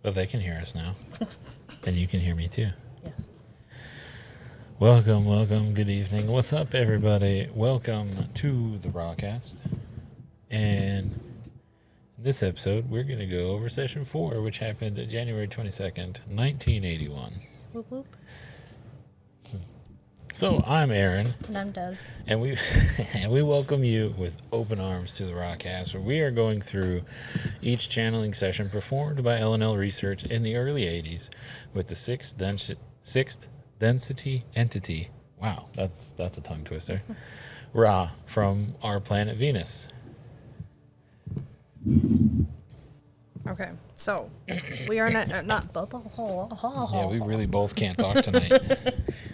Well, they can hear us now. And you can hear me too. Yes. Welcome, good evening. What's up, everybody? Welcome to the AskTheRaCast. And in this episode, we're going to go over session 4, which happened January 22nd, 1981. Whoop whoop. So, I'm Aaron. And I'm Des. And we welcome you with open arms to the AskTheRaCast, where we are going through each channeling session performed by L&L Research in the early 80s with the sixth density entity. Wow, that's a tongue twister. Ra from our planet Venus. Okay, so we are not Yeah, we really both can't talk tonight.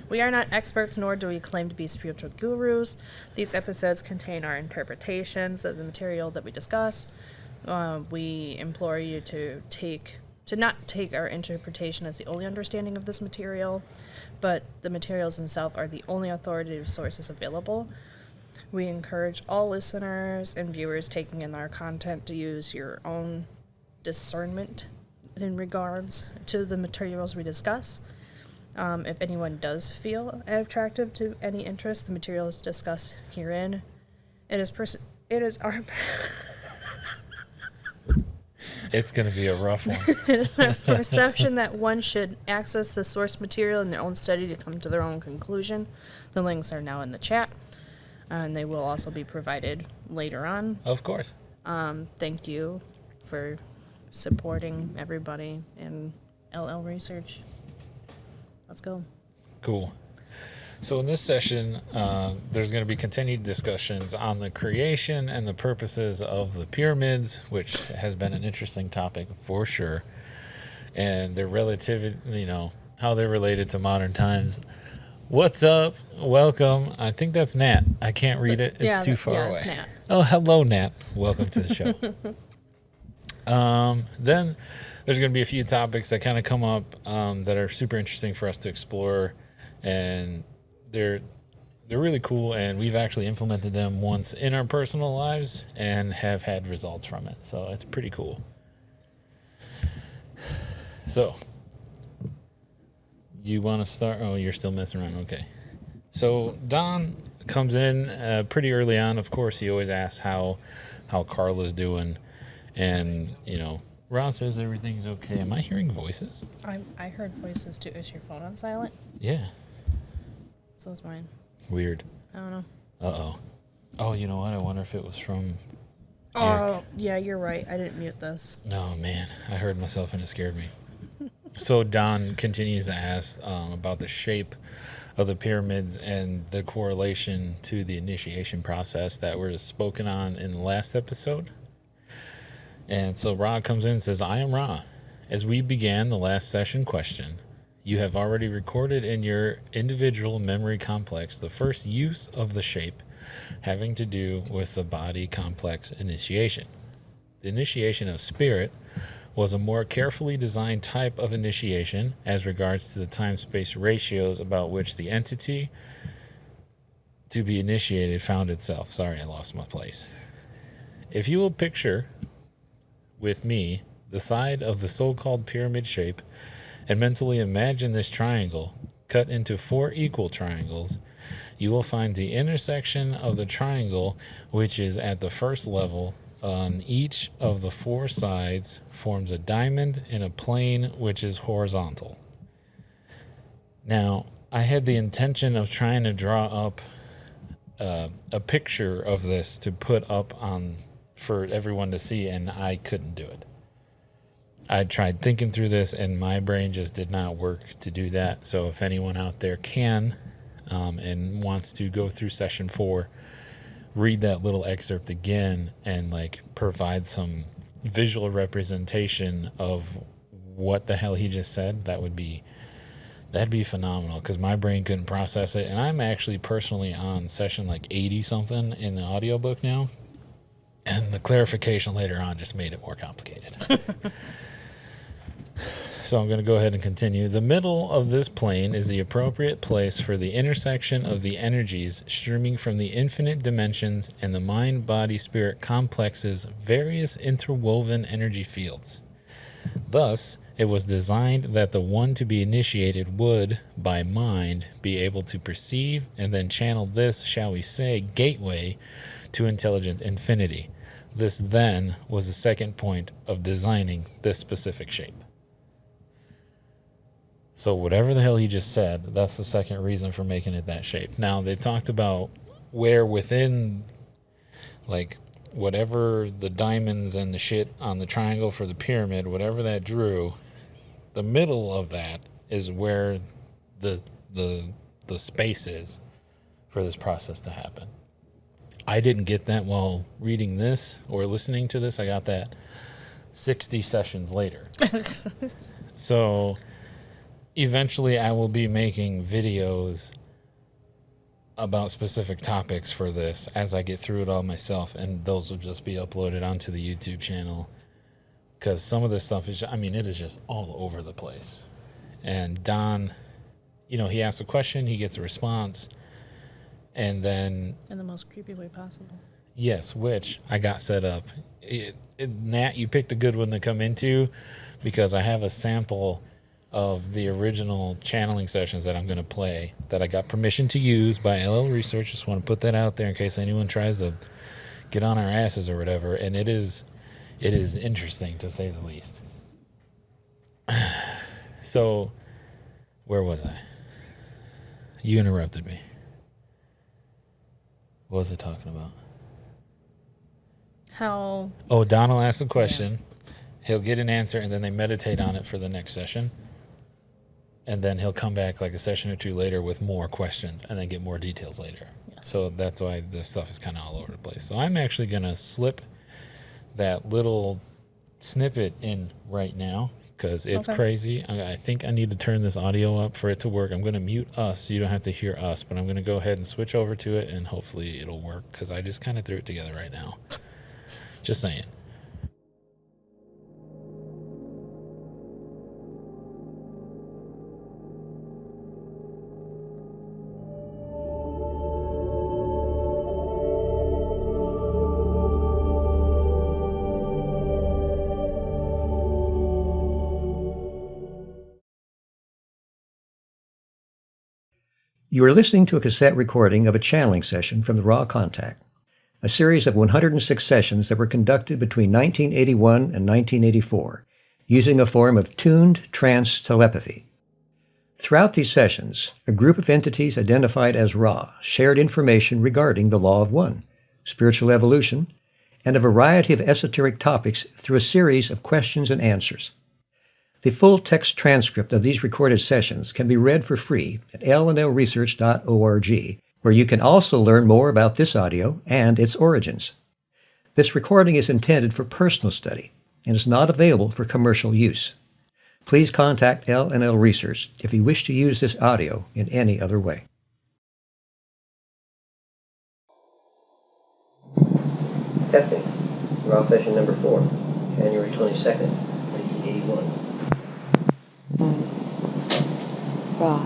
we are not experts, nor do we claim to be spiritual gurus. These episodes contain our interpretations of the material that we discuss. We implore you to not take our interpretation as the only understanding of this material, but the materials themselves are the only authoritative sources available. We encourage all listeners and viewers taking in our content to use your own discernment in regards to the materials we discuss. If anyone does feel attractive to any interest, the materials discussed herein, it is our It's going to be a rough one. it is our perception that one should access the source material in their own study to come to their own conclusion. The links are now in the chat, and they will also be provided later on. Of course. Thank you for supporting everybody in LL Research. Let's go. Cool. So in this session, there's going to be continued discussions on the creation and the purposes of the pyramids, which has been an interesting topic for sure. And their relativity, how they're related to modern times. What's up? Welcome. I think that's Nat. I can't read it. It's too far away. It's Nat. Oh, hello, Nat. Welcome to the show. Then there's going to be a few topics that kind of come up that are super interesting for us to explore, and they're really cool, and we've actually implemented them once in our personal lives and have had results from it. So it's pretty cool. So you want to start? Oh, you're still messing around. Okay. So Don comes in pretty early on. Of course, he always asks how Carla's doing. And, Ross says everything's okay. Am I hearing voices? I heard voices too. Is your phone on silent? Yeah. So is mine. Weird. I don't know. Uh-oh. Oh, you know what? I wonder if it was from... Oh, yeah, you're right. I didn't mute this. No, man. I heard myself and it scared me. So Don continues to ask about the shape of the pyramids and the correlation to the initiation process that was spoken on in the last episode. And so Ra comes in and says, I am Ra. As we began the last session question, you have already recorded in your individual memory complex the first use of the shape having to do with the body complex initiation. The initiation of spirit was a more carefully designed type of initiation as regards to the time-space ratios about which the entity to be initiated found itself. Sorry, I lost my place. If you will picture with me the side of the so-called pyramid shape and mentally imagine this triangle cut into 4 equal triangles, you will find the intersection of the triangle, which is at the first level on each of the 4 sides, forms a diamond in a plane which is horizontal. Now, I had the intention of trying to draw up a picture of this to put up on for everyone to see, and I couldn't do it. I tried thinking through this, and my brain just did not work to do that. So if anyone out there can and wants to go through session 4, read that little excerpt again and provide some visual representation of what the hell he just said, that'd be phenomenal, because my brain couldn't process it. And I'm actually personally on session 80 something in the audiobook now. And the clarification later on just made it more complicated. So I'm going to go ahead and continue. The middle of this plane is the appropriate place for the intersection of the energies streaming from the infinite dimensions and the mind-body-spirit complex's various interwoven energy fields. Thus, It was designed that the one to be initiated would, by mind, be able to perceive and then channel this, shall we say, gateway to intelligent infinity. This then was the second point of designing this specific shape. So whatever the hell he just said, that's the second reason for making it that shape. Now, they talked about where within, like, whatever the diamonds and the shit on the triangle for the pyramid, whatever that drew, the middle of that is where the space is for this process to happen. I didn't get that while reading this or listening to this. I got that 60 sessions later. So eventually I will be making videos about specific topics for this as I get through it all myself, and those will just be uploaded onto the YouTube channel, because some of this stuff is, I mean, it is just all over the place. And Don, you know, he asks a question, he gets a response, and then In the most creepy way possible. yes, which I got set up. Nat, you picked a good one to come into, because I have a sample of the original channeling sessions that I'm going to play that I got permission to use by LL Research. Just want to put that out there in case anyone tries to get on our asses or whatever. And it is interesting, to say the least. So, where was I? You interrupted me. What was I talking about? How? Oh, Don will ask a question. He'll get an answer, and then they meditate on it for the next session. And then he'll come back like a session or two later with more questions and then get more details later. Yes. So that's why this stuff is kind of all over the place. So I'm actually going to slip that little snippet in right now, because it's crazy. I think I need to turn this audio up for it to work. I'm going to mute us so you don't have to hear us, but I'm going to go ahead and switch over to it, and hopefully it'll work, because I just kind of threw it together right now. Just saying. You are listening to a cassette recording of a channeling session from the Raw Contact, a series of 106 sessions that were conducted between 1981 and 1984, using a form of tuned trance telepathy. Throughout these sessions, a group of entities identified as Ra shared information regarding the Law of One, spiritual evolution, and a variety of esoteric topics through a series of questions and answers. The full text transcript of these recorded sessions can be read for free at lnlresearch.org, where you can also learn more about this audio and its origins. This recording is intended for personal study and is not available for commercial use. Please contact LNL Research if you wish to use this audio in any other way. Testing. Raw session number 4, January 22nd, 1981. Raw.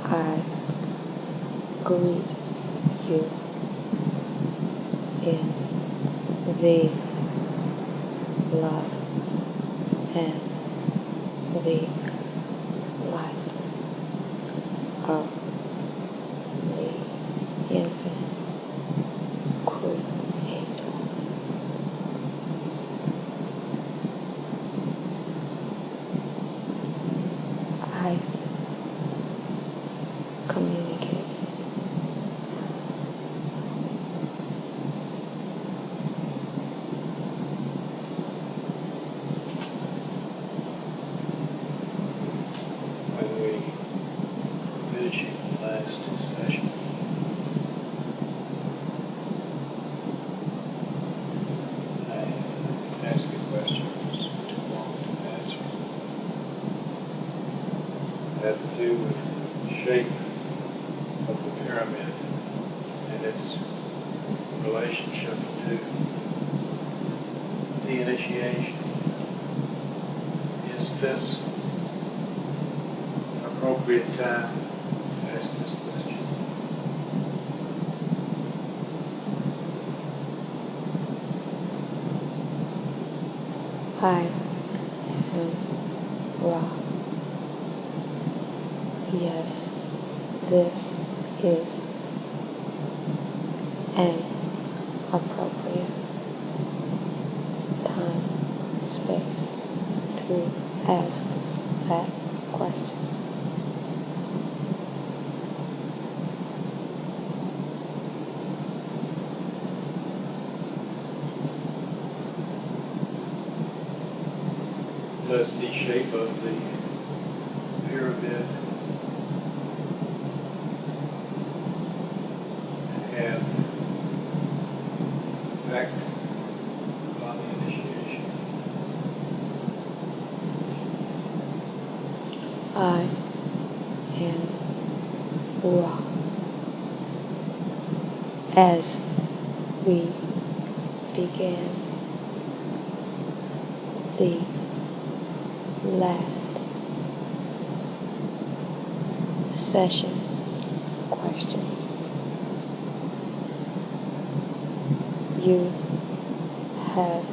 I greet you in the love and the light of the infinite Creator. I communicate when we were finishing the last session, I asked a question that was too long to answer. It had to do with the shape of the pyramid and its relationship to the initiation. Is this an appropriate time to ask this question? I am Ra. Yes, this is an appropriate time, space to ask that question. Does the shape of the pyramid have effect on the initiation? I am Ra. As we began the last session question, you have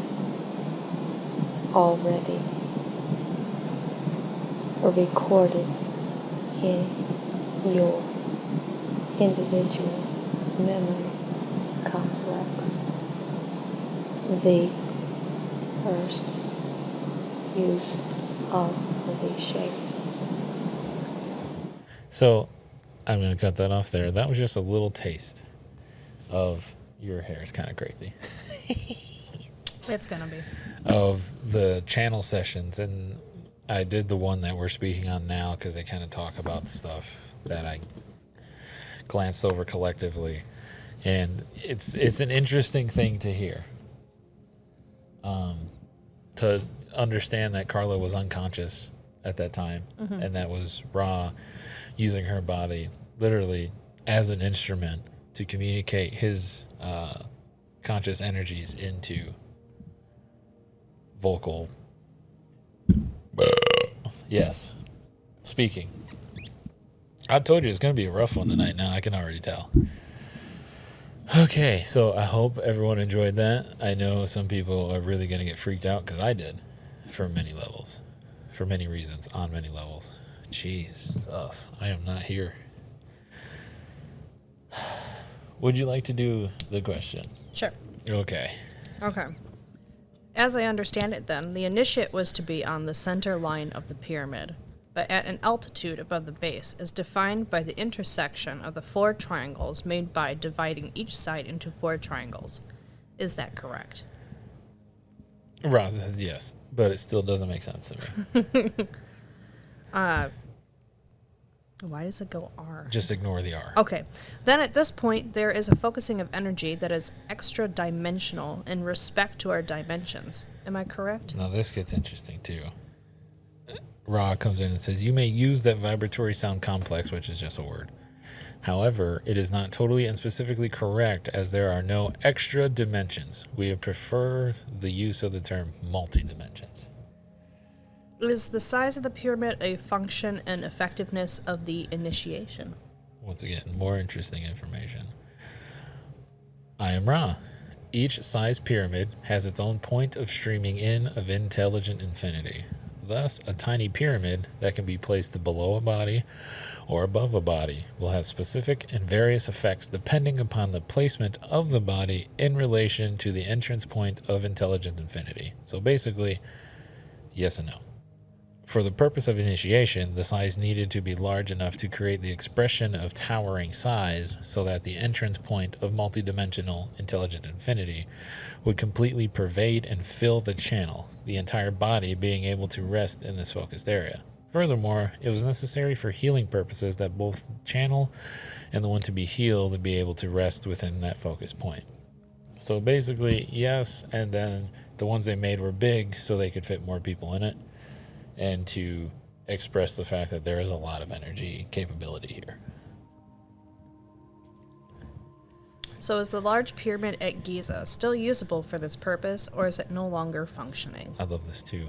already recorded in your individual memory complex the first use of the shape. So I'm going to cut that off there. That was just a little taste of your hair is kind of crazy. It's gonna be. Of the channel sessions, and I did the one that we're speaking on now because they kind of talk about the stuff that I glanced over collectively, and it's an interesting thing to hear. To understand that Carla was unconscious at that time, and that was Ra using her body literally as an instrument to communicate his conscious energies into vocal. Yes, speaking. I told you it's going to be a rough one tonight. Now I can already tell. Okay, so I hope everyone enjoyed that. I know some people are really going to get freaked out because I did, for many levels, for many reasons, on many levels. Jeez, I am not here. Would you like to do the question? Sure. Okay. Okay. As I understand it then, the initiate was to be on the center line of the pyramid, but at an altitude above the base, as defined by the intersection of the 4 triangles made by dividing each side into 4 triangles. Is that correct? Roz says yes, but it still doesn't make sense to me. Why does it go R? Just ignore the R. Okay. Then at this point, there is a focusing of energy that is extra dimensional in respect to our dimensions. Am I correct? Now this gets interesting too. Ra comes in and says, you may use that vibratory sound complex, which is just a word. However, it is not totally and specifically correct as there are no extra dimensions. We prefer the use of the term multi-dimensions. Is the size of the pyramid a function and effectiveness of the initiation? Once again, more interesting information. I am Ra. Each size pyramid has its own point of streaming in of intelligent infinity. Thus, a tiny pyramid that can be placed below a body or above a body will have specific and various effects depending upon the placement of the body in relation to the entrance point of intelligent infinity. So basically, yes and no. For the purpose of initiation, the size needed to be large enough to create the expression of towering size so that the entrance point of multidimensional intelligent infinity would completely pervade and fill the channel, the entire body being able to rest in this focused area. Furthermore, it was necessary for healing purposes that both channel and the one to be healed would be able to rest within that focus point. So basically, yes, and then the ones they made were big so they could fit more people in it, and to express the fact that there is a lot of energy capability here. So is the large pyramid at Giza still usable for this purpose, or is it no longer functioning? I love this too,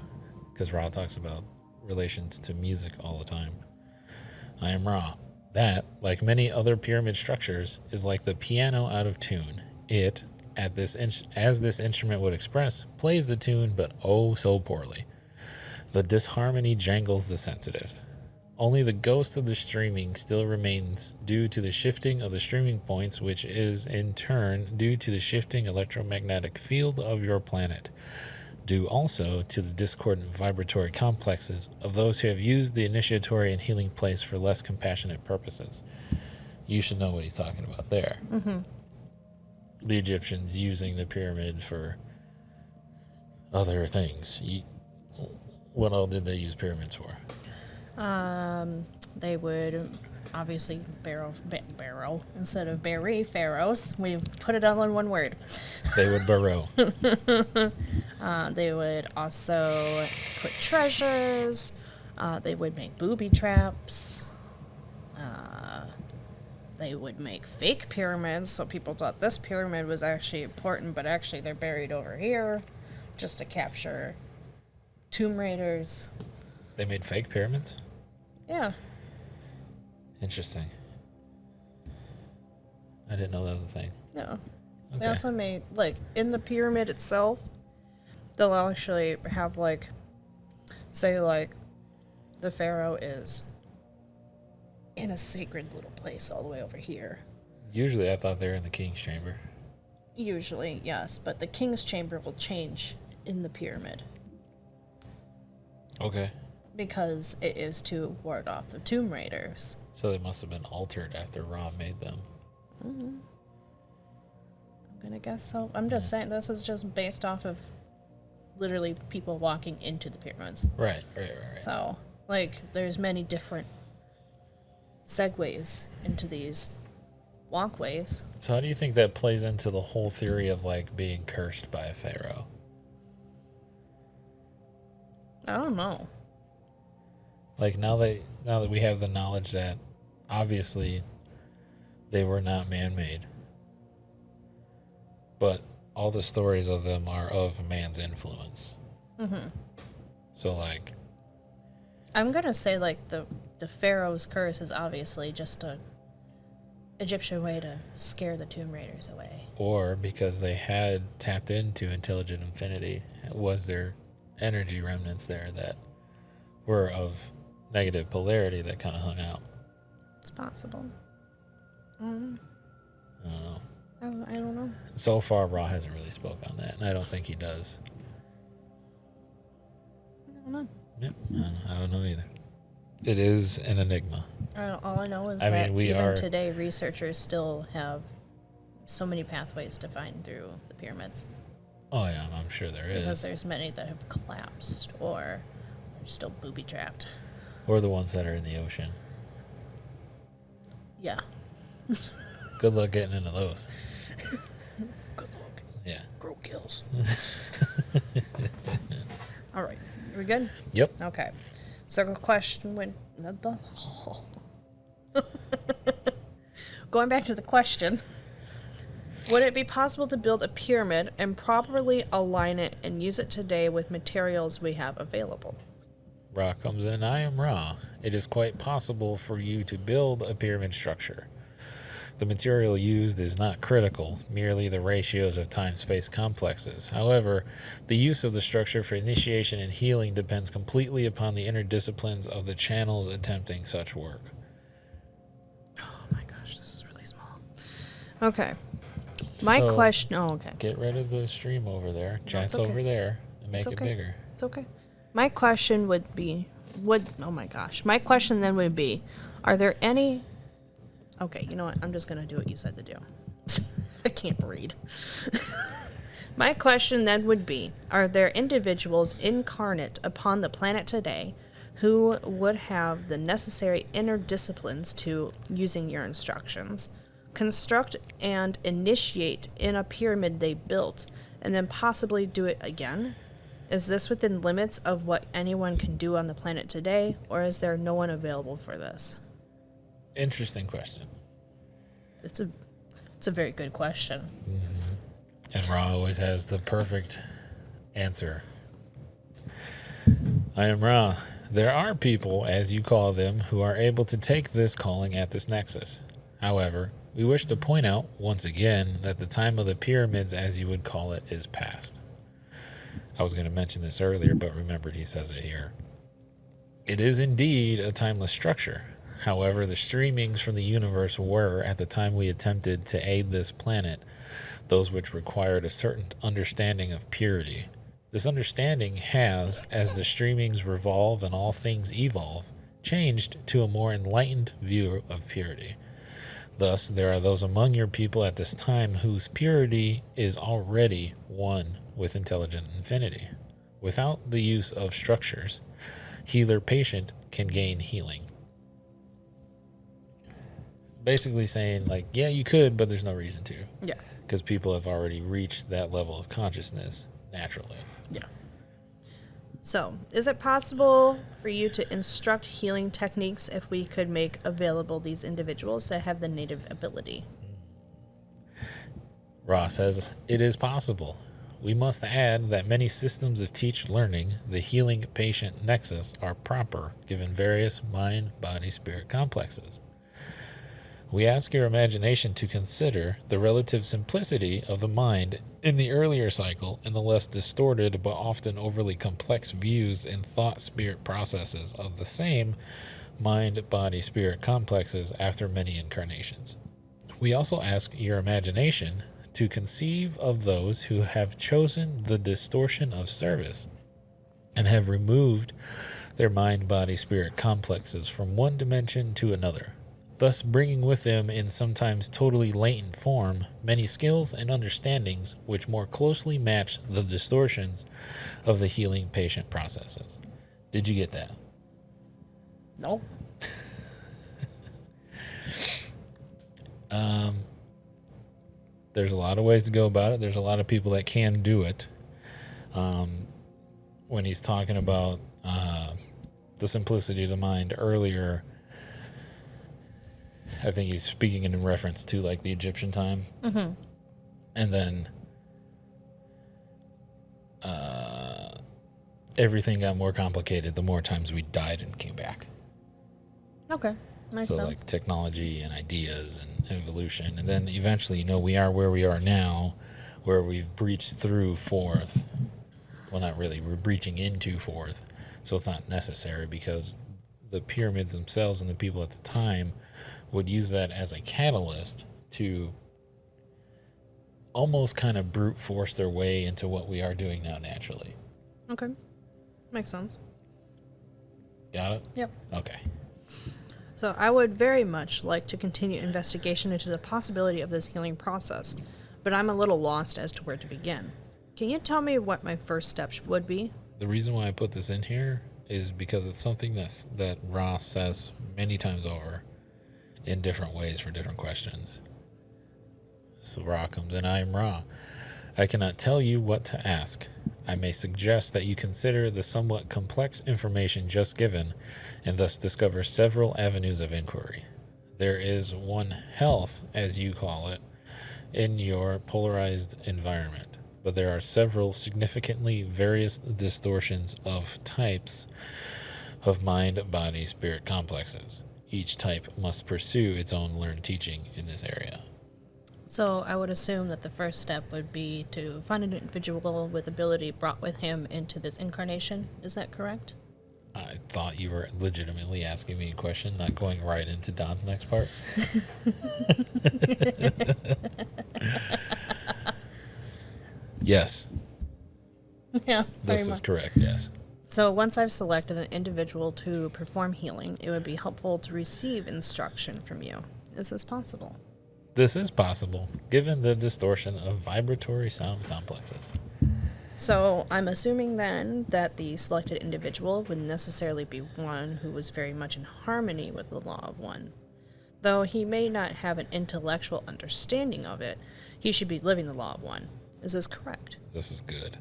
because Ra talks about relations to music all the time. I am Ra. That, like many other pyramid structures, is like the piano out of tune. It, as this instrument would express, plays the tune, but oh so poorly. The disharmony jangles the sensitive. Only the ghost of the streaming still remains due to the shifting of the streaming points, which is in turn due to the shifting electromagnetic field of your planet, due also to the discordant vibratory complexes of those who have used the initiatory and healing place for less compassionate purposes. You should know what he's talking about there. Mm-hmm. The Egyptians using the pyramid for other things. What all did they use pyramids for? They would obviously barrow instead of bury pharaohs. We put it all in one word. They would burrow. They would also put treasures. They would make booby traps. They would make fake pyramids, so people thought this pyramid was actually important, but actually they're buried over here just to capture tomb raiders. They made fake pyramids? Yeah. Interesting. I didn't know that was a thing. No. Okay. They also made, like, in the pyramid itself, they'll actually have, like, say, like, the pharaoh is in a sacred little place all the way over here. Usually I thought they were in the king's chamber. Usually, yes, but the king's chamber will change in the pyramid. Okay. Because it is to ward off the tomb raiders. So they must have been altered after Ra made them. Mm-hmm. I'm gonna guess so. I'm just saying this is just based off of literally people walking into the pyramids. Right. So, like, there's many different segues into these walkways. So how do you think that plays into the whole theory of, like, being cursed by a pharaoh? I don't know. Like, now that we have the knowledge that obviously they were not man-made, but all the stories of them are of man's influence. Mm-hmm. So, like, I'm gonna say, like, the pharaoh's curse is obviously just a Egyptian way to scare the tomb raiders away. Or because they had tapped into intelligent infinity, was there energy remnants there that were of negative polarity that kind of hung out? It's possible. I don't know. I don't know. I don't know. So far, Ra hasn't really spoke on that, and I don't think he does. I don't know. Yep, I don't know either. It is an enigma. All I know is I that mean, even today, researchers still have so many pathways to find through the pyramids. Oh yeah, I'm sure there is. Because there's many that have collapsed or are still booby-trapped. Or the ones that are in the ocean. Yeah. Good luck getting into those. Good luck. Yeah. Grow kills. All right. Are we good? Yep. Okay. So the question went... Going back to the question, would it be possible to build a pyramid and properly align it and use it today with materials we have available? Ra comes in. I am Ra. It is quite possible for you to build a pyramid structure. The material used is not critical, merely the ratios of time-space complexes. However, the use of the structure for initiation and healing depends completely upon the interdisciplines of the channels attempting such work. Oh my gosh, this is really small. Okay. My question... Oh, okay. Get rid of the stream over there. Chat's over there. And make it bigger. It's okay. My question would be... Oh my gosh. My question then would be, are there any... Okay, you know what? I'm just going to do what you said to do. I can't read. My question then would be, are there individuals incarnate upon the planet today who would have the necessary inner disciplines to, using your instructions, construct and initiate in a pyramid they built, and then possibly do it again? Is this within limits of what anyone can do on the planet today, or is there no one available for this? Interesting question. It's a very good question. Mm-hmm. And Ra always has the perfect answer. I am Ra. There are people, as you call them, who are able to take this calling at this nexus. However, We wish to point out, once again, that the time of the pyramids, as you would call it, is past. I was going to mention this earlier, but remembered he says it here. It is indeed a timeless structure. However, the streamings from the universe were, at the time we attempted to aid this planet, those which required a certain understanding of purity. This understanding has, as the streamings revolve and all things evolve, changed to a more enlightened view of purity. Thus, there are those among your people at this time whose purity is already one with intelligent infinity. Without the use of structures, healer-patient can gain healing. Basically saying, like, yeah, you could, but there's no reason to. Yeah. Because people have already reached that level of consciousness naturally. Yeah. So, is it possible for you to instruct healing techniques if we could make available these individuals that have the native ability? Ra says, it is possible. We must add that many systems of teach learning, the healing patient nexus, are proper given various mind, body, spirit complexes. We ask your imagination to consider the relative simplicity of the mind in the earlier cycle and the less distorted but often overly complex views and thought spirit processes of the same mind, body, spirit complexes after many incarnations. We also ask your imagination to conceive of those who have chosen the distortion of service and have removed their mind, body, spirit complexes from one dimension to another, thus bringing with them in sometimes totally latent form many skills and understandings which more closely match the distortions of the healing patient processes. Did you get that? No. There's a lot of ways to go about it. There's a lot of people that can do it. When he's talking about the simplicity of the mind earlier, I think he's speaking in reference to like the Egyptian time. Mm-hmm. And then everything got more complicated the more times we died and came back. Okay. Makes sense. Like technology and ideas and evolution. And then eventually, we are where we are now, where we've breached through fourth. Well, not really. We're breaching into fourth. So it's not necessary because the pyramids themselves and the people at the time would use that as a catalyst to almost kind of brute force their way into what we are doing now naturally. Okay. Makes sense. Got it? Yep. Okay. So I would very much like to continue investigation into the possibility of this healing process, but I'm a little lost as to where to begin. Can you tell me what my first steps would be? The reason why I put this in here is because it's something that Ross says many times over in different ways for different questions. So Ra comes in, I am Ra. I cannot tell you what to ask. I may suggest that you consider the somewhat complex information just given and thus discover several avenues of inquiry. There is one health, as you call it, in your polarized environment, but there are several significantly various distortions of types of mind, body, spirit complexes. Each type must pursue its own learned teaching in this area. So I would assume that the first step would be to find an individual with ability brought with him into this incarnation. Is that correct? I thought you were legitimately asking me a question, not going right into Don's next part. Yes. Yeah. This is correct, yes. So once I've selected an individual to perform healing, it would be helpful to receive instruction from you. Is this possible? This is possible, given the distortion of vibratory sound complexes. So I'm assuming then that the selected individual would necessarily be one who was very much in harmony with the law of one. Though he may not have an intellectual understanding of it, he should be living the law of one. Is this correct? This is good.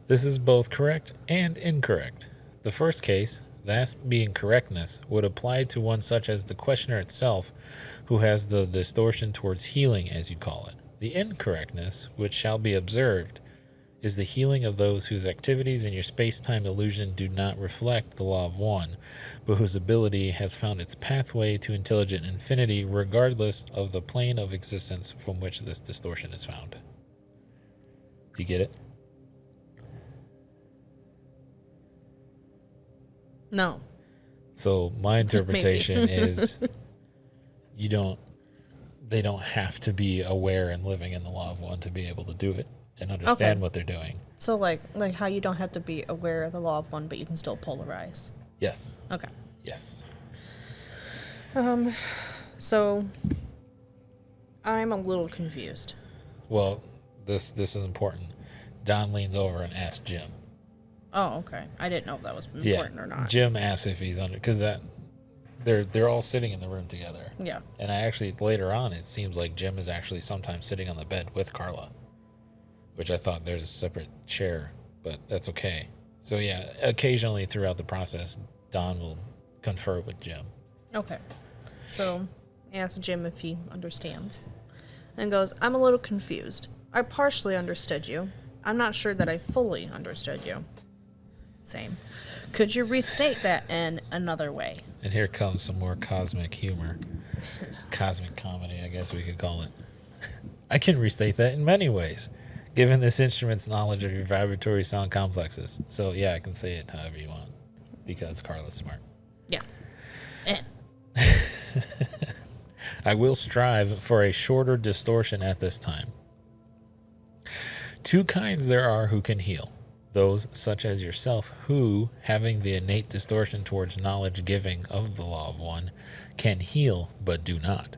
This is both correct and incorrect. The first case, that being correctness, would apply to one such as the questioner itself, who has the distortion towards healing, as you call it. The incorrectness, which shall be observed, is the healing of those whose activities in your space-time illusion do not reflect the law of one, but whose ability has found its pathway to intelligent infinity regardless of the plane of existence from which this distortion is found. You get it? No. So my interpretation is they don't have to be aware and living in the law of one to be able to do it and understand what they're doing. So like how you don't have to be aware of the law of one, but you can still polarize. Yes. Okay. Yes. So I'm a little confused. Well, this is important. Don leans over and asks Jim. Oh, okay. I didn't know if that was important or not. Jim asks if he's under, because they're all sitting in the room together. Yeah. And I actually later on it seems like Jim is actually sometimes sitting on the bed with Carla, which I thought there's a separate chair, but that's okay. So yeah, occasionally throughout the process, Don will confer with Jim. Okay. So ask Jim if he understands, and goes, "I'm a little confused. I partially understood you. I'm not sure that I fully understood you." Same. Could you restate that in another way? And here comes some more cosmic humor. Cosmic comedy, I guess we could call it. I can restate that in many ways, given this instrument's knowledge of your vibratory sound complexes. So, yeah, I can say it however you want, because Carla's smart. Yeah. I will strive for a shorter distortion at this time. Two kinds there are who can heal. Those such as yourself who, having the innate distortion towards knowledge giving of the law of one, can heal but do not.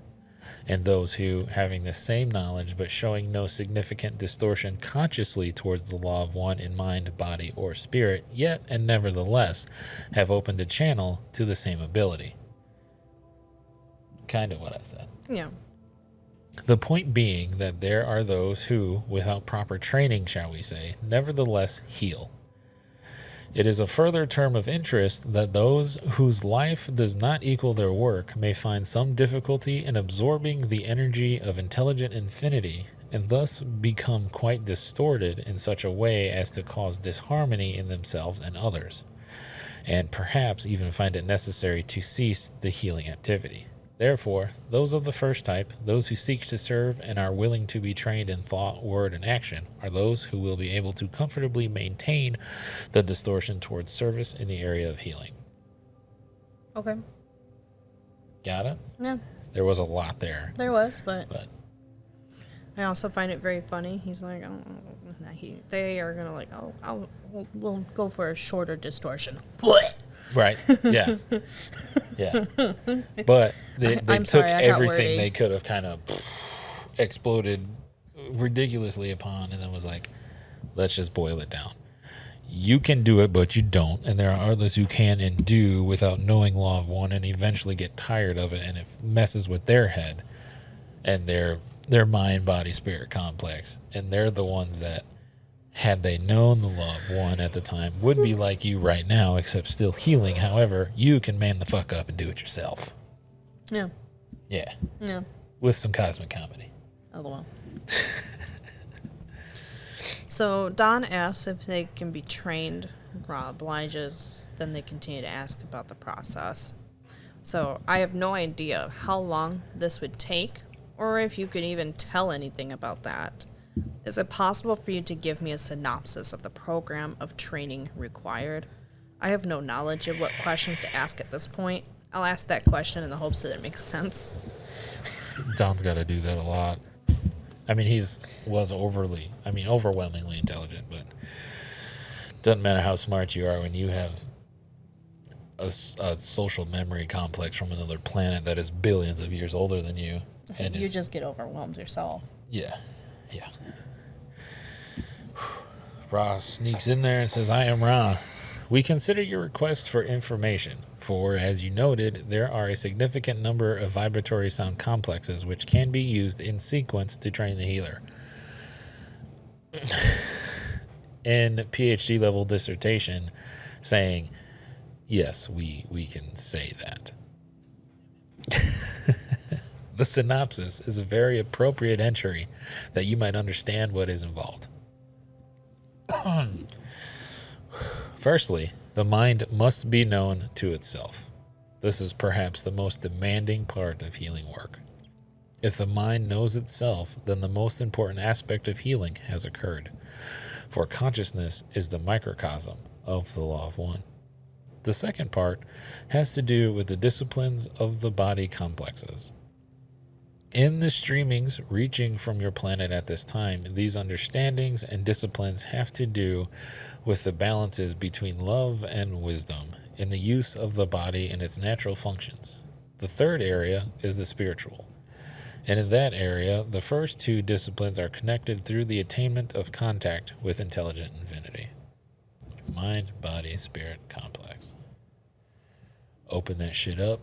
And those who, having the same knowledge but showing no significant distortion consciously towards the law of one in mind, body, or spirit, yet and nevertheless have opened a channel to the same ability. Kind of what I said. Yeah. The point being that there are those who, without proper training, shall we say, nevertheless heal. It is a further term of interest that those whose life does not equal their work may find some difficulty in absorbing the energy of intelligent infinity, and thus become quite distorted in such a way as to cause disharmony in themselves and others, and perhaps even find it necessary to cease the healing activity. Therefore, those of the first type, those who seek to serve and are willing to be trained in thought, word, and action, are those who will be able to comfortably maintain the distortion towards service in the area of healing. Okay. Got it? Yeah. There was a lot there. There was, but But I also find it very funny. He's like, oh, they are gonna like, oh, we'll go for a shorter distortion. What? right, yeah, yeah. But they I'm took sorry, I got everything wordy. they could have kind of exploded ridiculously upon, and then was like, let's just boil it down. You can do it, but you don't, and there are others who can and do without knowing law of one, and eventually get tired of it, and it messes with their head and their mind, body, spirit complex, and they're the ones that, had they known the law of one at the time, would be like you right now, except still healing. However, you can man the fuck up and do it yourself. Yeah. Yeah, Yeah. with some cosmic comedy. LOL. So Don asks if they can be trained. Ra obliges. Then they continue to ask about the process. So I have no idea how long this would take, or if you could even tell anything about that. Is it possible for you to give me a synopsis of the program of training required? I have no knowledge of what questions to ask at this point. I'll ask that question in the hopes that it makes sense. Don's got to do that a lot. I mean, was overwhelmingly intelligent, but doesn't matter how smart you are when you have a social memory complex from another planet that is billions of years older than you. And You just get overwhelmed yourself. Yeah. Ra sneaks in there and says, I am Ra. We consider your request for information, for, as you noted, there are a significant number of vibratory sound complexes which can be used in sequence to train the healer. In PhD level dissertation, saying, yes, we can say that. The synopsis is a very appropriate entry that you might understand what is involved. Firstly, the mind must be known to itself. This is perhaps the most demanding part of healing work. If the mind knows itself, then the most important aspect of healing has occurred, for consciousness is the microcosm of the law of one. The second part has to do with the disciplines of the body complexes. In the streamings reaching from your planet at this time, these understandings and disciplines have to do with the balances between love and wisdom in the use of the body and its natural functions. The third area is the spiritual. And in that area, the first two disciplines are connected through the attainment of contact with intelligent infinity. Mind, body, spirit, complex. Open that shit up.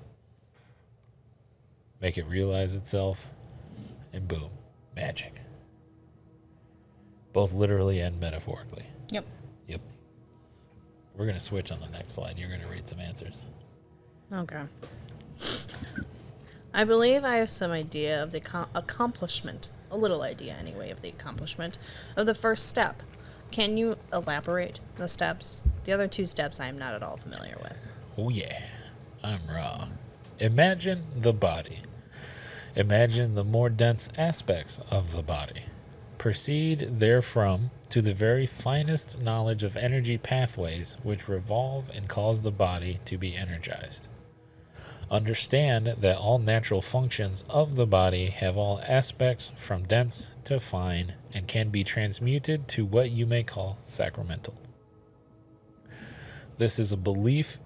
Make it realize itself. And boom. Magic. Both literally and metaphorically. Yep. Yep. We're going to switch on the next slide. You're going to read some answers. Okay. I believe I have some idea of the accomplishment, a little idea anyway, of the accomplishment of the first step. Can you elaborate the steps? The other two steps I am not at all familiar with. Oh yeah, I'm Ra. Imagine the body. Imagine the more dense aspects of the body. Proceed therefrom to the very finest knowledge of energy pathways which revolve and cause the body to be energized. Understand that all natural functions of the body have all aspects from dense to fine and can be transmuted to what you may call sacramental. This is a belief,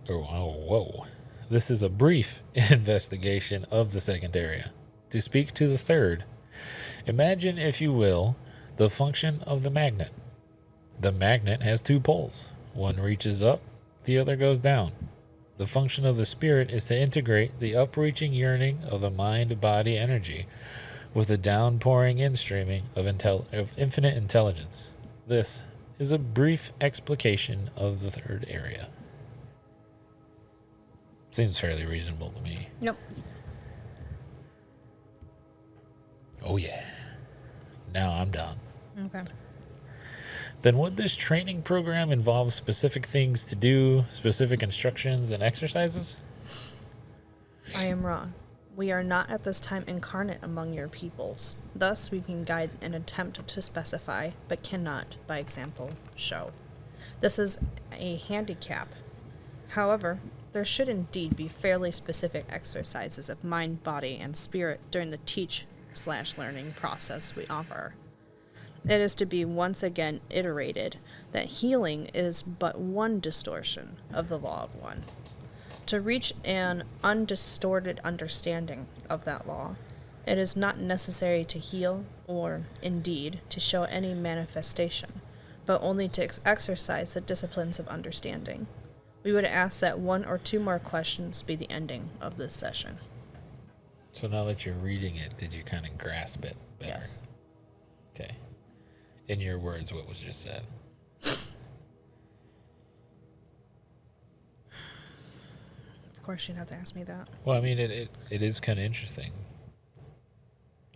This is a brief investigation of the second area. To speak to the third, imagine, if you will, the function of the magnet. The magnet has two poles. One reaches up, the other goes down. The function of the spirit is to integrate the upreaching yearning of the mind-body energy with the downpouring in-streaming of infinite intelligence. This is a brief explication of the third area. Seems fairly reasonable to me. Yep. Oh yeah. Now I'm done. Okay. Then would this training program involve specific things to do, specific instructions and exercises? I am wrong. We are not at this time incarnate among your peoples. Thus, we can guide and attempt to specify, but cannot, by example, show. This is a handicap. However, there should indeed be fairly specific exercises of mind, body, and spirit during the teach/learning process we offer. It is to be once again iterated that healing is but one distortion of the law of one. To reach an undistorted understanding of that law, it is not necessary to heal or, indeed, to show any manifestation, but only to exercise the disciplines of understanding. We would ask that one or two more questions be the ending of this session. So now that you're reading it, did you kind of grasp it better? Yes. Okay. In your words, what was just said? Of course, you'd have to ask me that. Well, I mean, it is kind of interesting.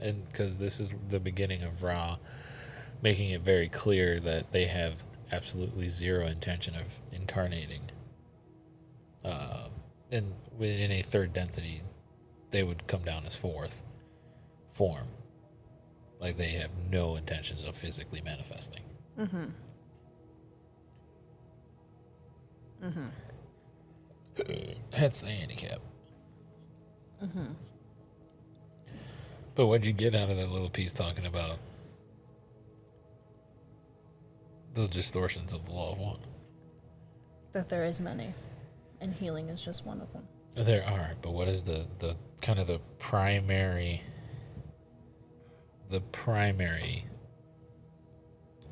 And because this is the beginning of Ra making it very clear that they have absolutely zero intention of incarnating. And within a third density, they would come down as fourth form. Like they have no intentions of physically manifesting. Mm-hmm. Mm-hmm. That's the handicap. Mm-hmm. But what'd you get out of that little piece talking about the distortions of the law of one? That there is many, and healing is just one of them. There are, but what is the kind of the primary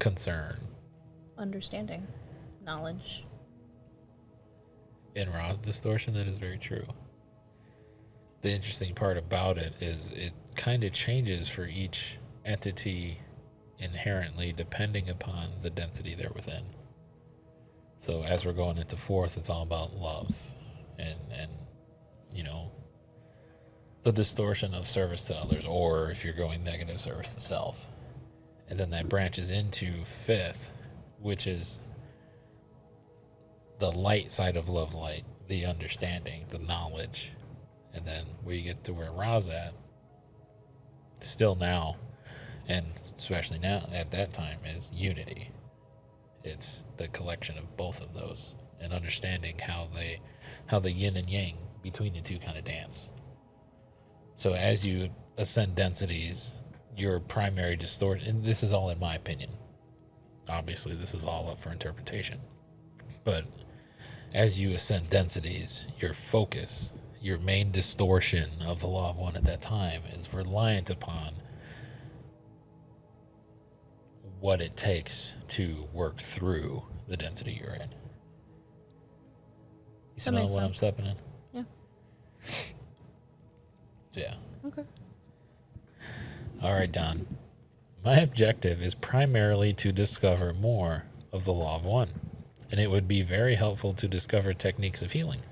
concern? Understanding, knowledge. In Ra's distortion, that is very true. The interesting part about it is it kind of changes for each entity inherently depending upon the density they're within. So as we're going into fourth, it's all about love and you know, the distortion of service to others, or if you're going negative, service to self. And then that branches into fifth, which is the light side of love light, the understanding, the knowledge. And then we get to where Ra's at, still now, and especially now at that time, is unity. It's the collection of both of those and understanding how the yin and yang between the two kind of dance. So as you ascend densities, your primary distortion, and this is all in my opinion, obviously this is all up for interpretation, but as you ascend densities, your focus, your main distortion of the law of one at that time is reliant upon what it takes to work through the density you're in. You smell what I'm stepping in? Yeah. Yeah. Okay. All right, Don. My objective is primarily to discover more of the law of one, and it would be very helpful to discover techniques of healing.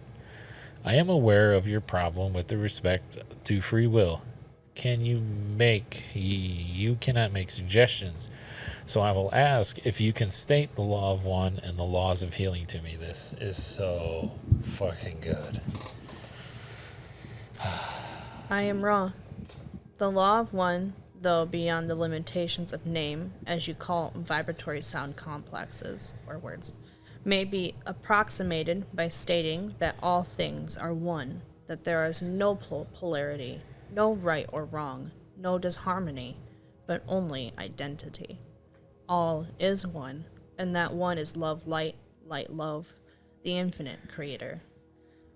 I am aware of your problem with the respect to free will. You cannot make suggestions, so I will ask if you can state the law of one and the laws of healing to me. This is so fucking good. I am Ra. The law of one, though beyond the limitations of name, as you call vibratory sound complexes, or words, may be approximated by stating that all things are one, that there is no polarity, no right or wrong, no disharmony, but only identity. All is one, and that one is love, light, light, love, the infinite creator.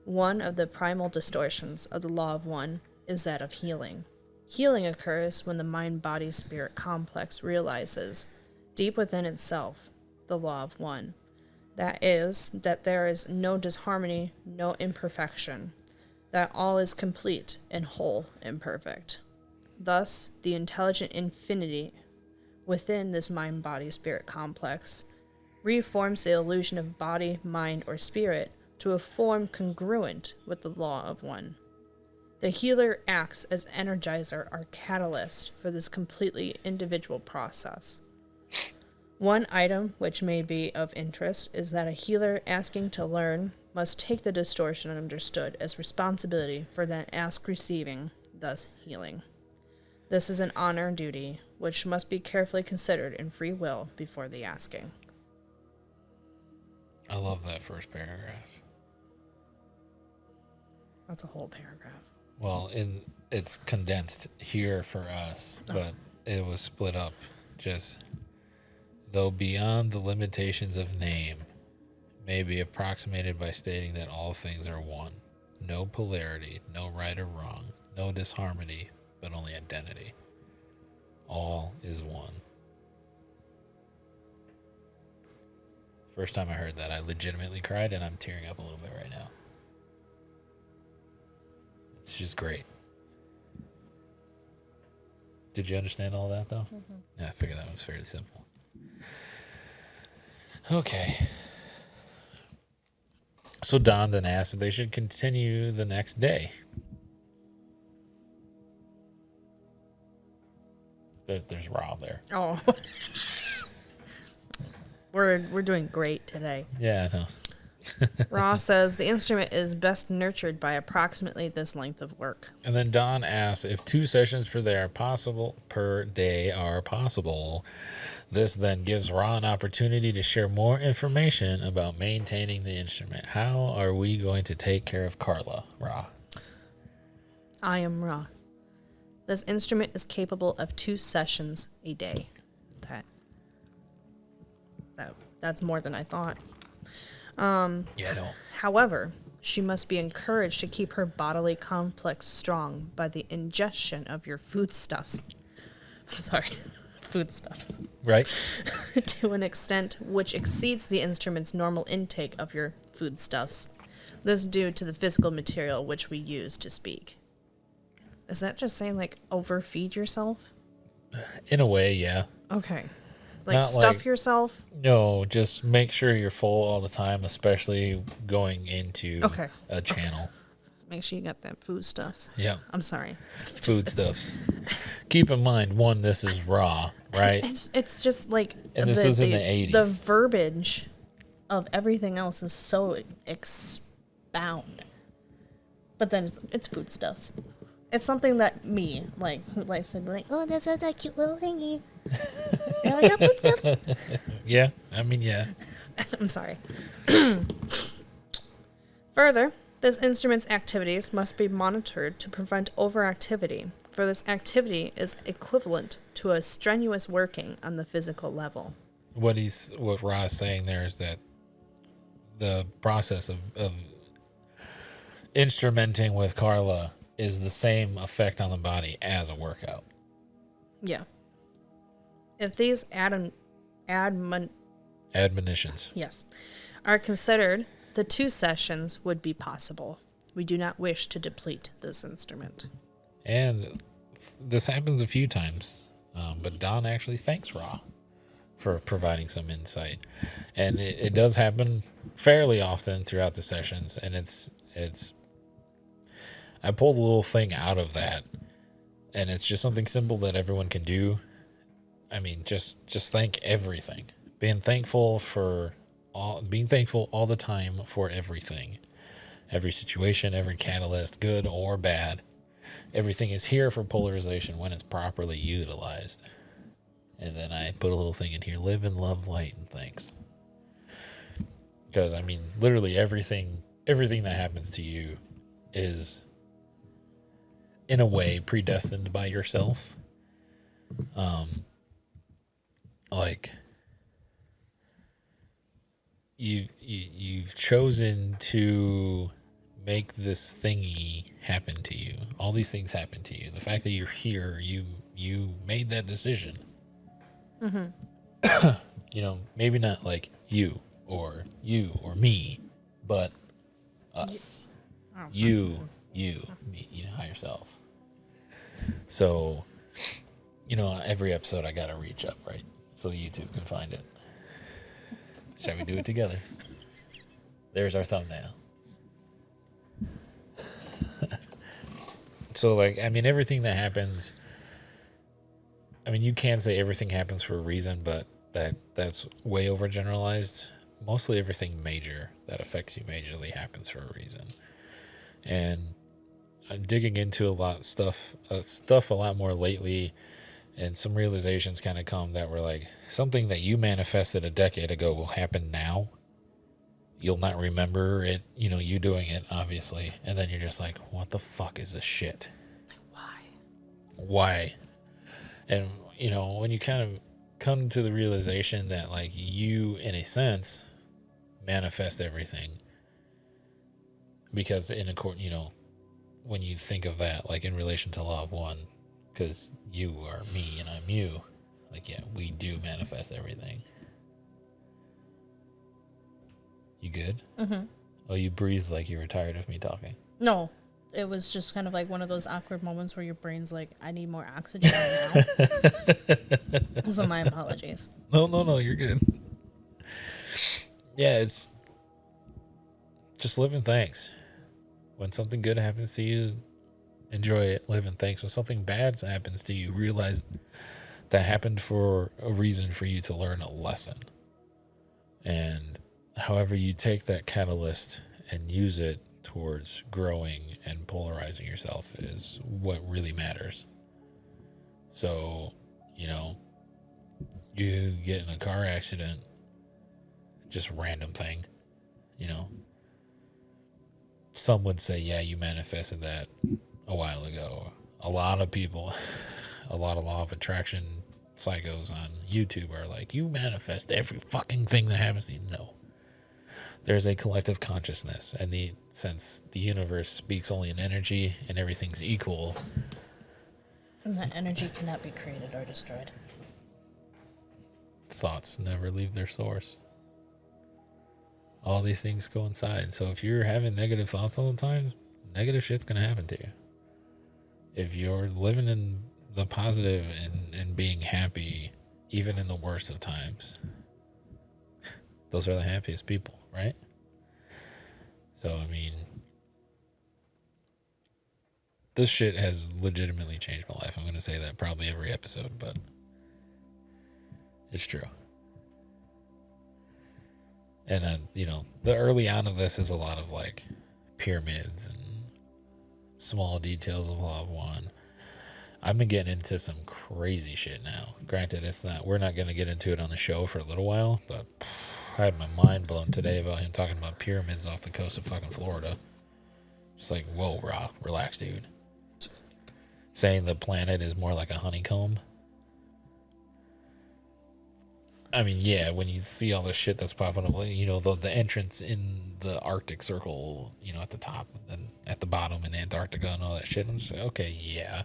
One of the primal distortions of the law of one is that of healing. Healing occurs when the mind-body-spirit complex realizes, deep within itself, the law of one. That is, that there is no disharmony, no imperfection, that all is complete and whole and perfect. Thus, the intelligent infinity within this mind-body-spirit complex reforms the illusion of body, mind, or spirit to a form congruent with the law of one. The healer acts as energizer or catalyst for this completely individual process. One item which may be of interest is that a healer asking to learn must take the distortion understood as responsibility for that ask receiving, thus healing. This is an honor duty which must be carefully considered in free will before the asking. I love that first paragraph. That's a whole paragraph. Well, it's condensed here for us, but it was split up. Just, though beyond the limitations of name, may be approximated by stating that all things are one. No polarity, no right or wrong, no disharmony, but only identity. All is one. First time I heard that, I legitimately cried, and I'm tearing up a little bit right now. It's just great. Did you understand all that, though? Mm-hmm. Yeah, I figured that was fairly simple. Okay. So Don then asked if they should continue the next day. There's Rob there. Oh. We're doing great today. Yeah, I know. Ross says the instrument is best nurtured by approximately this length of work. And then Don asks if 2 sessions per day are possible. This then gives Ra an opportunity to share more information about maintaining the instrument. How are we going to take care of Carla, Ra? I am Ra. This instrument is capable of 2 sessions a day. That's more than I thought. Yeah, I know. However, she must be encouraged to keep her bodily complex strong by the ingestion of your foodstuffs. Foodstuffs. Right. To an extent which exceeds the instrument's normal intake of your foodstuffs. This due to the physical material which we use to speak. Is that just saying, like, overfeed yourself? In a way, yeah. Okay. Like, Not stuff yourself? No, just make sure you're full all the time, especially going into a channel. Okay. Make sure you got that food stuffs. Yeah. I'm sorry. Food stuffs. Keep in mind, 1, this is Ra. right? It's just like And this was in the 80s. The verbiage of everything else is so expound. But then it's foodstuffs. It's something that me, like, who likes to be like, oh, that's such a cute little thingy. You're like, oh, foodstuffs. Yeah, I mean, yeah. I'm sorry. Further, this instrument's activities must be monitored to prevent overactivity, for this activity is equivalent to a strenuous working on the physical level. What Ra's saying there is that the process of instrumenting with Carla is the same effect on the body as a workout. Yeah. If these Admonitions. Yes, are considered, the 2 sessions would be possible. We do not wish to deplete this instrument. And this happens a few times, but Don actually thanks Ra for providing some insight. And it does happen fairly often throughout the sessions, and it's I pulled a little thing out of that, and it's just something simple that everyone can do. I mean, just thank everything. Being thankful all the time for everything. Every situation, every catalyst, good or bad. Everything is here for polarization when it's properly utilized. And then I put a little thing in here, live in love, light, and thanks. Because, I mean, literally everything that happens to you is, in a way, predestined by yourself. Like, you've chosen to make this thingy happen to you. All these things happen to you. The fact that you're here, you made that decision. Mm-hmm. You know, maybe not like you or me, but us. You, me, higher self. So, every episode I gotta reach up, right? So YouTube can find it. Shall we do it together? There's our thumbnail. So, like, I mean, everything that happens, I mean, you can say everything happens for a reason, but that's way overgeneralized. Mostly everything major that affects you majorly happens for a reason. And I'm digging into a lot of stuff a lot more lately, and some realizations kind of come that were like, something that you manifested a decade ago will happen now. You'll not remember it, you doing it, obviously. And then you're just like, what the fuck is this shit? Why? And, when you kind of come to the realization that, like, you, in a sense, manifest everything. Because when you think of that, like, in relation to Law of One, because you are me and I'm you, like, yeah, we do manifest everything. You good? Mm-hmm. Oh, you breathed like you were tired of me talking. No, it was just kind of like one of those awkward moments where your brain's like, I need more oxygen right now. So my apologies. No, you're good. Yeah, it's just live in thanks. When something good happens to you, enjoy it, live in thanks. When something bad happens to you, realize that happened for a reason, for you to learn a lesson. And however you take that catalyst and use it towards growing and polarizing yourself is what really matters. So, you get in a car accident, just a random thing, some would say, yeah, you manifested that a while ago. A lot of people, a lot of law of attraction psychos on YouTube are like, you manifest every fucking thing that happens to you. No. There's a collective consciousness, and since the universe speaks only in energy and everything's equal. And that energy cannot be created or destroyed. Thoughts never leave their source. All these things coincide. So if you're having negative thoughts all the time, negative shit's going to happen to you. If you're living in the positive and being happy, even in the worst of times, those are the happiest people, right? So, I mean, this shit has legitimately changed my life. I'm going to say that probably every episode, but It's true. And the early on of this is a lot of like pyramids and small details of Law of One. I've been getting into some crazy shit now. Granted, we're not going to get into it on the show for a little while, but I had my mind blown today about him talking about pyramids off the coast of fucking Florida. Just like, whoa, Ra, relax, dude. Saying the planet is more like a honeycomb. I mean, yeah, when you see all the shit that's popping up, the entrance in the Arctic Circle, at the top and at the bottom in Antarctica and all that shit, I'm just like, okay, yeah.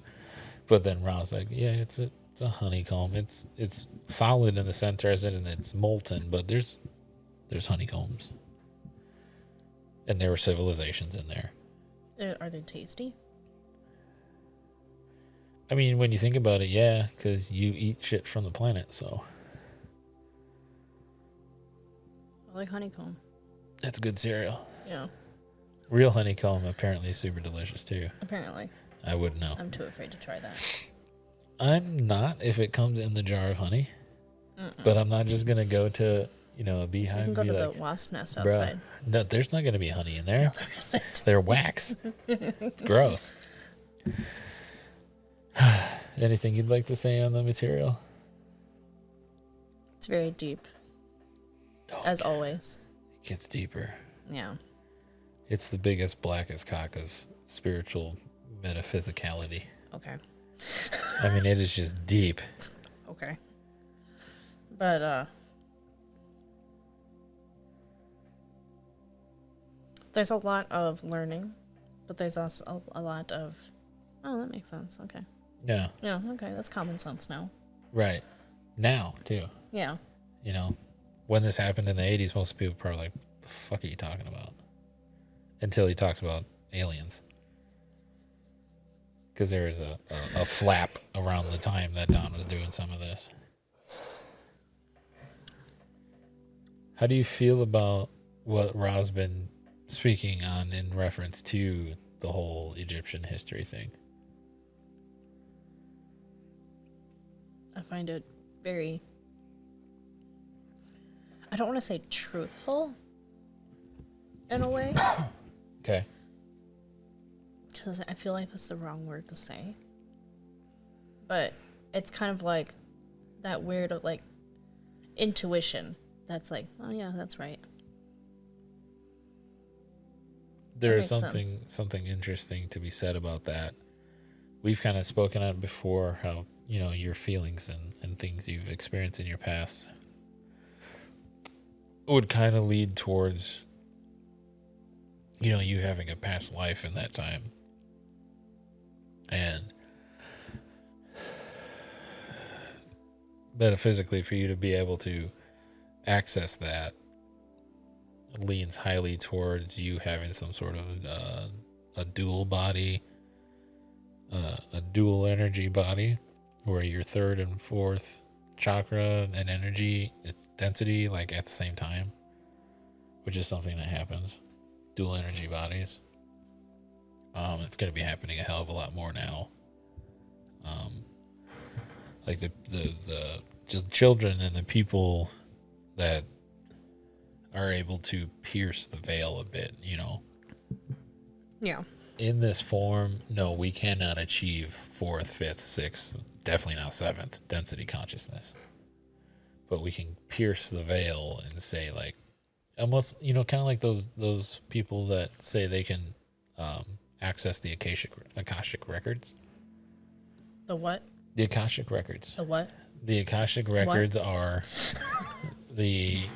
But then Ra's like, yeah, it's a honeycomb. It's solid in the center and it's molten, but there's honeycombs. And there were civilizations in there. Are they tasty? I mean, when you think about it, yeah, because you eat shit from the planet, so. I like honeycomb. That's good cereal. Yeah. Real honeycomb apparently is super delicious too. Apparently. I wouldn't know. I'm too afraid to try that. I'm not if it comes in the jar of honey. But I'm not just going to go to, a beehive You can go and be to like, the wasp nest outside. No, there's not going to be honey in there. There isn't. They're wax. Gross. Anything you'd like to say on the material? It's very deep. As always. It gets deeper. Yeah. It's the biggest, blackest cock of spiritual metaphysicality. Okay. I mean, it is just deep. Okay. But, there's a lot of learning, but there's also a lot of, oh, that makes sense. Okay. Yeah. Yeah, okay. That's common sense now. Right. Now, too. Yeah. When this happened in the 80s, most people were probably like, the fuck are you talking about? Until he talks about aliens. Because there was a flap around the time that Don was doing some of this. How do you feel about what Ra's been speaking on in reference to the whole Egyptian history thing? I find it very, I don't want to say truthful in a way. Okay. Because I feel like that's the wrong word to say. But it's kind of like that weird like intuition that's like, oh yeah, that's right. There is makes sense. something interesting to be said about that. We've kind of spoken on it before, how, your feelings and things you've experienced in your past would kind of lead towards, you having a past life in that time. And metaphysically, for you to be able to access that leans highly towards you having some sort of a dual body, a dual energy body, where your third and fourth chakra and energy density like at the same time, which is something that happens. Dual energy bodies. It's going to be happening a hell of a lot more now. Like the children and the people that are able to pierce the veil a bit, Yeah. In this form, no, we cannot achieve 4th, 5th, 6th, definitely not 7th density consciousness. But we can pierce the veil and say, like, almost, kind of like those people that say they can access the Akashic records. The what? The Akashic records. The what? The Akashic records are the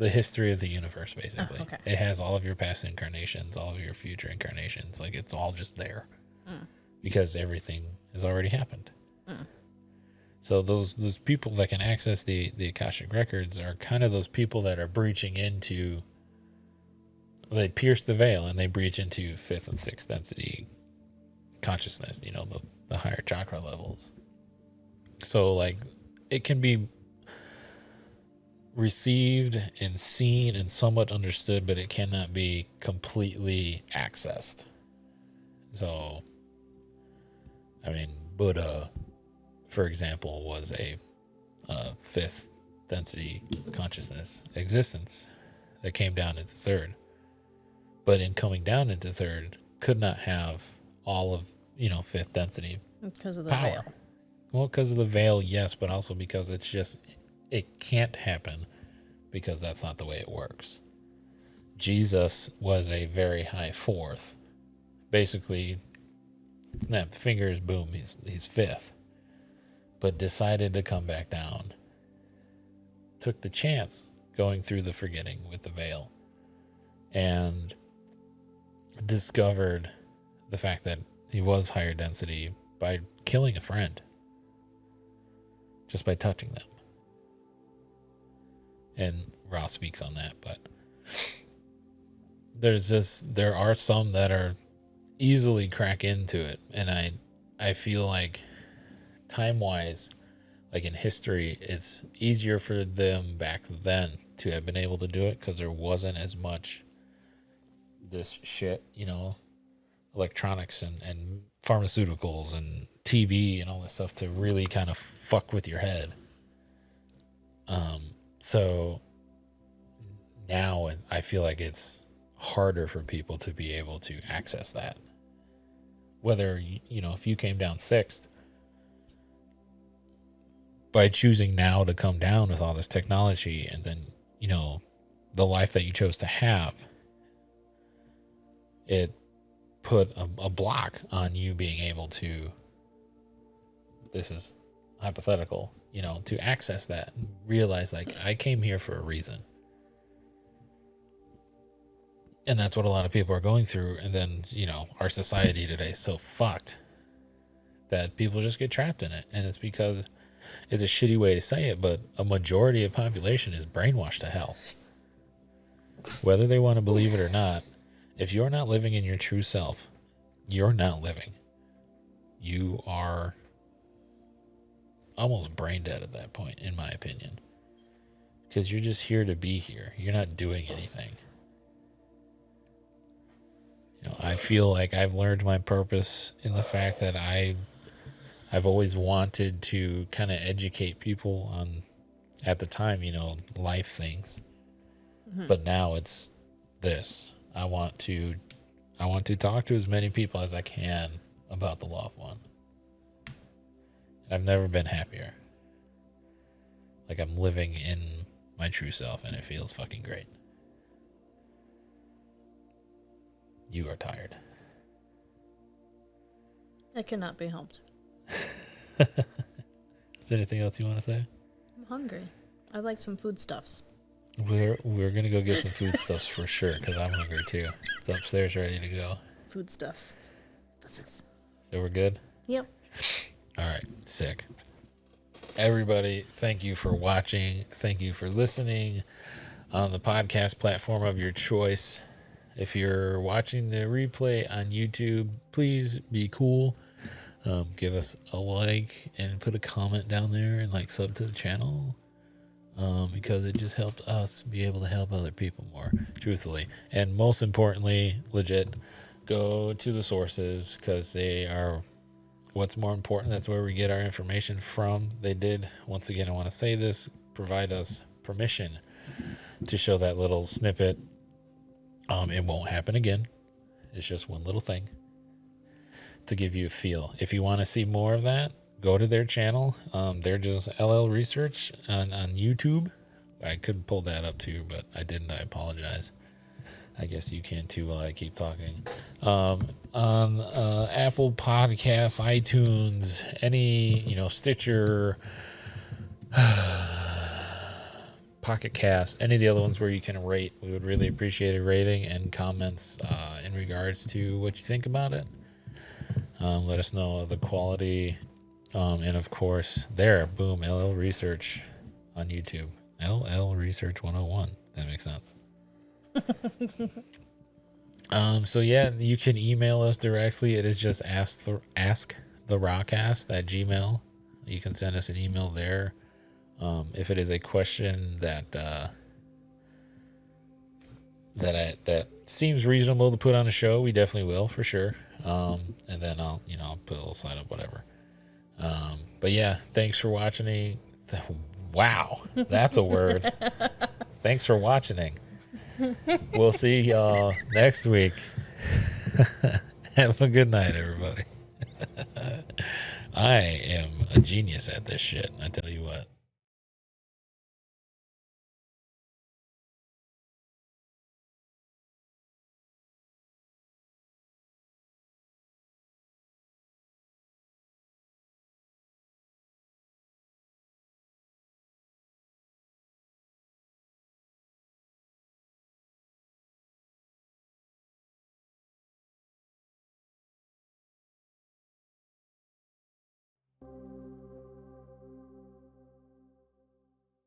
history of the universe, basically. Oh, okay. It has all of your past incarnations, all of your future incarnations. Like, it's all just there. Because everything has already happened. So those people that can access the Akashic records are kind of those people that are breaching into, they pierce the veil and they breach into 5th and 6th density consciousness, the higher chakra levels. So, like, it can be received and seen and somewhat understood, but it cannot be completely accessed. So, I mean, Buddha, for example, was a fifth density consciousness existence that came down into third. But in coming down into third, could not have all of, fifth density Because of the power. veil. Well, because of the veil, yes, but also because it can't happen because that's not the way it works. Jesus was a very high fourth. Basically, snap the fingers, boom, he's fifth. But decided to come back down. Took the chance going through the forgetting with the veil. And discovered the fact that he was higher density by killing a friend. Just by touching them. And Ross speaks on that, but there are some that are easily crack into it. And I feel like time-wise, like in history, it's easier for them back then to have been able to do it because there wasn't as much this shit, electronics and pharmaceuticals and TV and all this stuff to really kind of fuck with your head. So now I feel like it's harder for people to be able to access that. Whether, if you came down sixth, by choosing now to come down with all this technology and then, the life that you chose to have, it put a block on you being able to, this is hypothetical, to access that and realize like I came here for a reason. And that's what a lot of people are going through. And then, our society today is so fucked that people just get trapped in it. And it's because it's a shitty way to say it, but a majority of population is brainwashed to hell. Whether they want to believe it or not, if you're not living in your true self, you're not living. You are almost brain dead at that point, in my opinion. Because you're just here to be here. You're not doing anything. I feel like I've learned my purpose in the fact that I've always wanted to kind of educate people on, at the time, life things. Mm-hmm. But now it's this. I want to talk to as many people as I can about the loved one. I've never been happier. Like I'm living in my true self and it feels fucking great. You are tired. I cannot be helped. Is there anything else you want to say? I'm hungry. I'd like some foodstuffs. We're gonna go get some foodstuffs for sure because I'm hungry too. It's upstairs ready to go. Foodstuffs. So we're good? Yep. All right, sick. Everybody, thank you for watching. Thank you for listening on the podcast platform of your choice. If you're watching the replay on YouTube, please be cool. Give us a like and put a comment down there and sub to the channel. Because it just helped us be able to help other people more, truthfully. And most importantly, legit, go to the sources because they are what's more important. That's where we get our information from. They did, once again, I want to say this, provide us permission to show that little snippet. It won't happen again. It's just one little thing to give you a feel. If you want to see more of that, go to their channel. They're just LL Research on YouTube. I could pull that up too, but I didn't. I apologize. I guess you can too while I keep talking. On Apple Podcasts, iTunes, any, Stitcher, Pocket Cast, any of the other ones where you can rate. We would really appreciate a rating and comments in regards to what you think about it. Let us know the quality. And of course, boom, LL Research on YouTube. LL Research 101. That makes sense. So yeah, you can email us directly. It is just AskTheRaCast at Gmail. You can send us an email there. If it is a question that seems reasonable to put on a show, we definitely will for sure. And then I'll put a little sign up, whatever. But yeah, thanks for watching. Wow, that's a word. Thanks for watching. We'll see y'all next week. Have a good night, everybody. I am a genius at this shit, I tell you what.